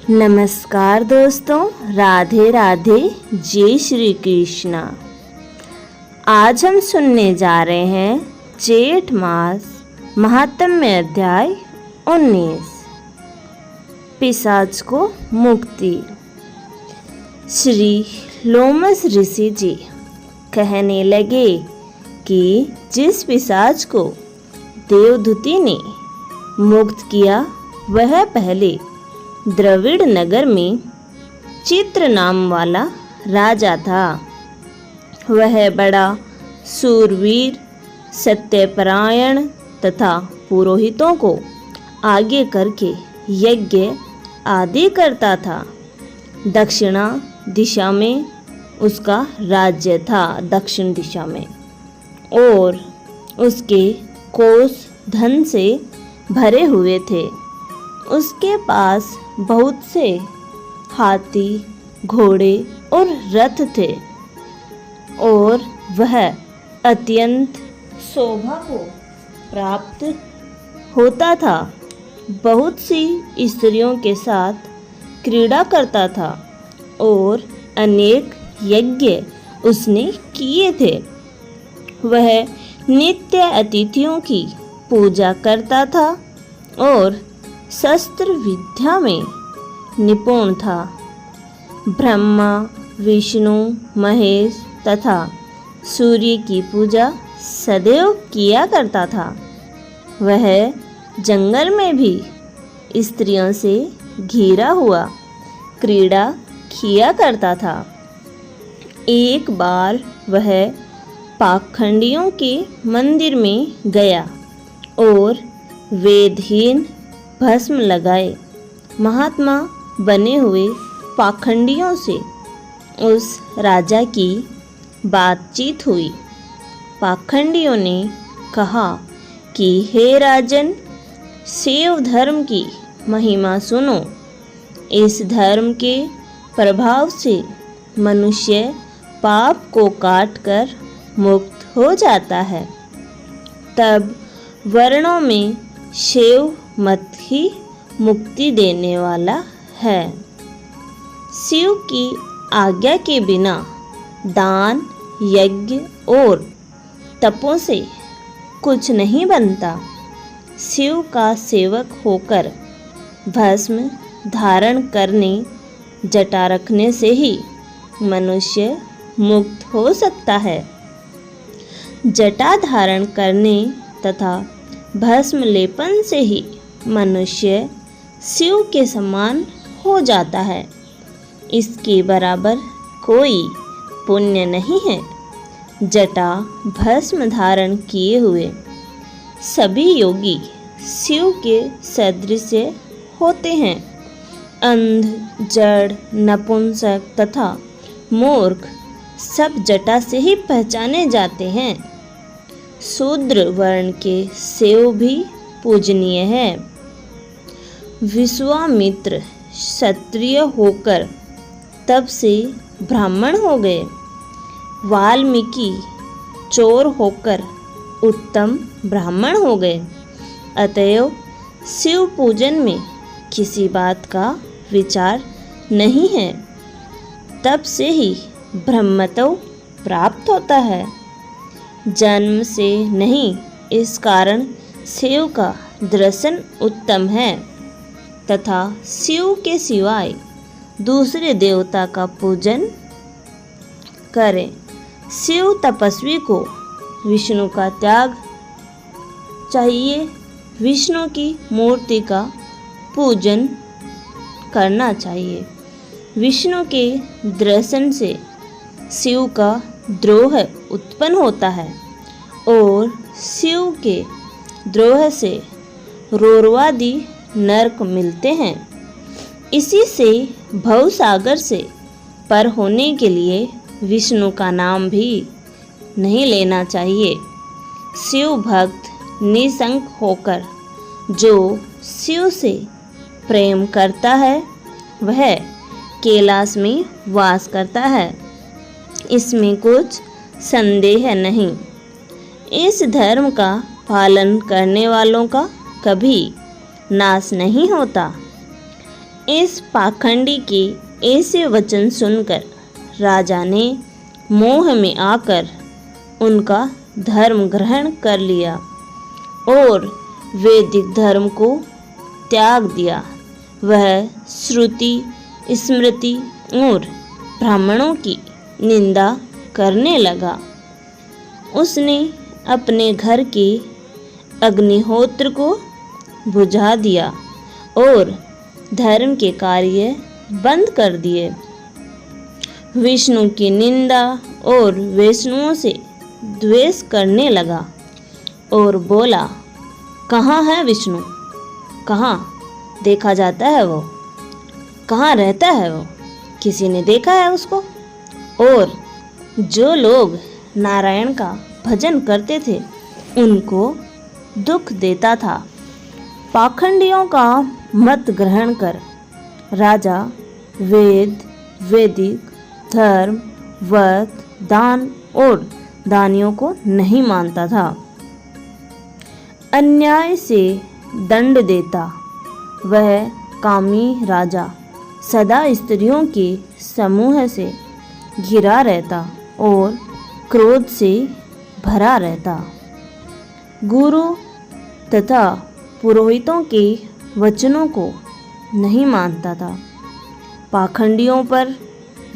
नमस्कार दोस्तों, राधे राधे, जय श्री कृष्णा। आज हम सुनने जा रहे हैं जेठ मास महात्म्य अध्याय 19, पिशाच को मुक्ति। श्री लोमस ऋषि जी कहने लगे कि जिस पिशाच को देवदूती ने मुक्त किया वह पहले द्रविड़ नगर में चित्र नाम वाला राजा था। वह बड़ा सूरवीर, सत्यपरायण तथा पुरोहितों को आगे करके यज्ञ आदि करता था। दक्षिणा दिशा में उसका राज्य था, दक्षिण दिशा में, और उसके कोष धन से भरे हुए थे। उसके पास बहुत से हाथी, घोड़े और रथ थे और वह अत्यंत शोभा को प्राप्त होता था। बहुत सी स्त्रियों के साथ क्रीड़ा करता था और अनेक यज्ञ उसने किए थे। वह नित्य अतिथियों की पूजा करता था और शस्त्र विद्या में निपुण था। ब्रह्मा, विष्णु, महेश तथा सूर्य की पूजा सदैव किया करता था। वह जंगल में भी स्त्रियों से घिरा हुआ क्रीड़ा किया करता था। एक बार वह पाखंडियों के मंदिर में गया और वेदहीन भस्म लगाए महात्मा बने हुए पाखंडियों से उस राजा की बातचीत हुई। पाखंडियों ने कहा कि हे राजन, शैव धर्म की महिमा सुनो। इस धर्म के प्रभाव से मनुष्य पाप को काटकर मुक्त हो जाता है। तब वर्णों में शैव मत ही मुक्ति देने वाला है। शिव की आज्ञा के बिना दान, यज्ञ और तपों से कुछ नहीं बनता। शिव का सेवक होकर भस्म धारण करने, जटा रखने से ही मनुष्य मुक्त हो सकता है। जटा धारण करने तथा भस्म लेपन से ही मनुष्य शिव के समान हो जाता है। इसके बराबर कोई पुण्य नहीं है। जटा भस्म धारण किए हुए सभी योगी शिव के सदृश होते हैं। अंध, जड़, नपुंसक तथा मूर्ख सब जटा से ही पहचाने जाते हैं। शूद्र वर्ण के शैव भी पूजनीय है। विश्वामित्र क्षत्रिय होकर तब से ब्राह्मण हो गए। वाल्मीकि चोर होकर उत्तम ब्राह्मण हो गए। अतएव शिव पूजन में किसी बात का विचार नहीं है। तब से ही ब्रह्मत्व प्राप्त होता है, जन्म से नहीं। इस कारण शिव का दर्शन उत्तम है तथा शिव के सिवाय दूसरे देवता का पूजन करें। शिव तपस्वी को विष्णु का त्याग चाहिए। विष्णु की मूर्ति का पूजन करना चाहिए। विष्णु के दर्शन से शिव का द्रोह उत्पन्न होता है और शिव के द्रोह से रोरवादी नरक मिलते हैं। इसी से भवसागर से पर होने के लिए विष्णु का नाम भी नहीं लेना चाहिए। शिव भक्त निसंक होकर जो शिव से प्रेम करता है वह कैलाश में वास करता है, इसमें कुछ संदेह नहीं। इस धर्म का पालन करने वालों का कभी नाश नहीं होता। इस पाखंडी के ऐसे वचन सुनकर राजा ने मोह में आकर उनका धर्म ग्रहण कर लिया और वैदिक धर्म को त्याग दिया। वह श्रुति, स्मृति और ब्राह्मणों की निंदा करने लगा। उसने अपने घर के अग्निहोत्र को बुझा दिया और धर्म के कार्य बंद कर दिए। विष्णु की निंदा और वैष्णवों से द्वेष करने लगा और बोला, कहाँ है विष्णु? कहाँ देखा जाता है वो? कहाँ रहता है वो? किसी ने देखा है उसको? और जो लोग नारायण का भजन करते थे उनको दुख देता था। पाखंडियों का मत ग्रहण कर राजा वेद, वैदिक धर्म, व्रत, दान और दानियों को नहीं मानता था। अन्याय से दंड देता वह कामी राजा सदा स्त्रियों के समूह से घिरा रहता और क्रोध से भरा रहता। गुरु तथा पुरोहितों के वचनों को नहीं मानता था। पाखंडियों पर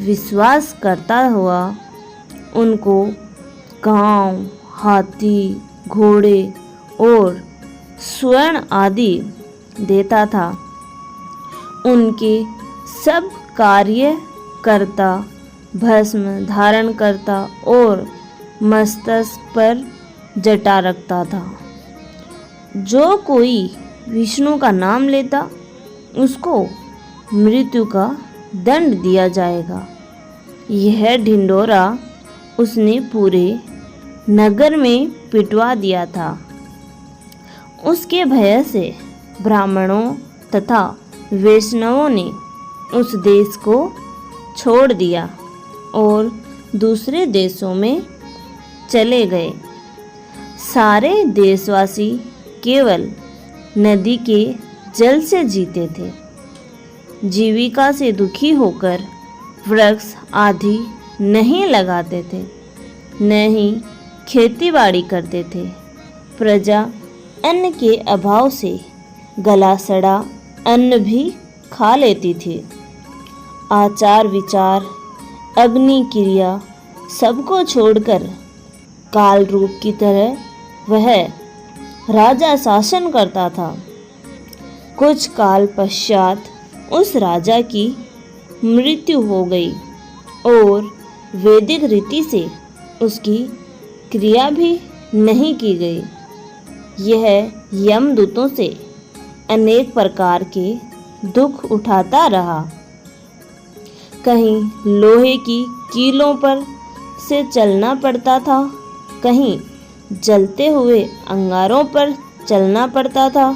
विश्वास करता हुआ उनको गांव, हाथी, घोड़े और स्वर्ण आदि देता था। उनके सब कार्य करता, भस्म धारण करता और मस्तक पर जटा रखता था। जो कोई विष्णु का नाम लेता उसको मृत्यु का दंड दिया जाएगा। यह ढिंढोरा उसने पूरे नगर में पिटवा दिया था। उसके भय से ब्राह्मणों तथा वैष्णवों ने उस देश को छोड़ दिया और दूसरे देशों में चले गए। सारे देशवासी केवल नदी के जल से जीते थे। जीविका से दुखी होकर वृक्ष आदि नहीं लगाते थे, न ही खेतीबाड़ी करते थे। प्रजा अन्न के अभाव से गला सड़ा अन्न भी खा लेती थी। आचार विचार, अग्नि क्रिया सबको छोड़कर काल रूप की तरह वह राजा शासन करता था। कुछ काल पश्चात उस राजा की मृत्यु हो गई और वैदिक रीति से उसकी क्रिया भी नहीं की गई। यह यमदूतों से अनेक प्रकार के दुख उठाता रहा। कहीं लोहे की कीलों पर से चलना पड़ता था, कहीं जलते हुए अंगारों पर चलना पड़ता था।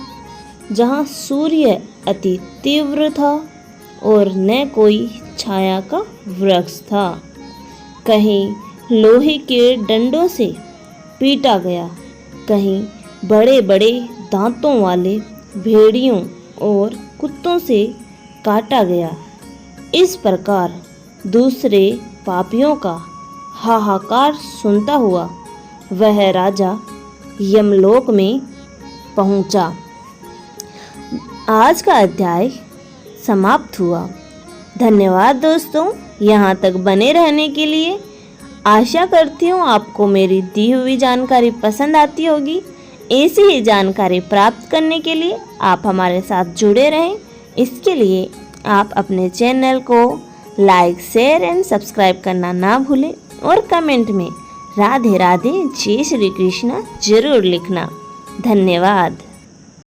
जहाँ सूर्य अति तीव्र था और न कोई छाया का वृक्ष था। कहीं लोहे के डंडों से पीटा गया, कहीं बड़े बड़े दांतों वाले भेड़ियों और कुत्तों से काटा गया। इस प्रकार दूसरे पापियों का हाहाकार सुनता हुआ वह राजा यमलोक में पहुंचा। आज का अध्याय समाप्त हुआ। धन्यवाद दोस्तों, यहाँ तक बने रहने के लिए। आशा करती हूँ आपको मेरी दी हुई जानकारी पसंद आती होगी। ऐसी ही जानकारी प्राप्त करने के लिए आप हमारे साथ जुड़े रहें। इसके लिए आप अपने चैनल को लाइक, शेयर एंड सब्सक्राइब करना ना भूलें और कमेंट में राधे राधे, जय श्री कृष्ण जरूर लिखना। धन्यवाद।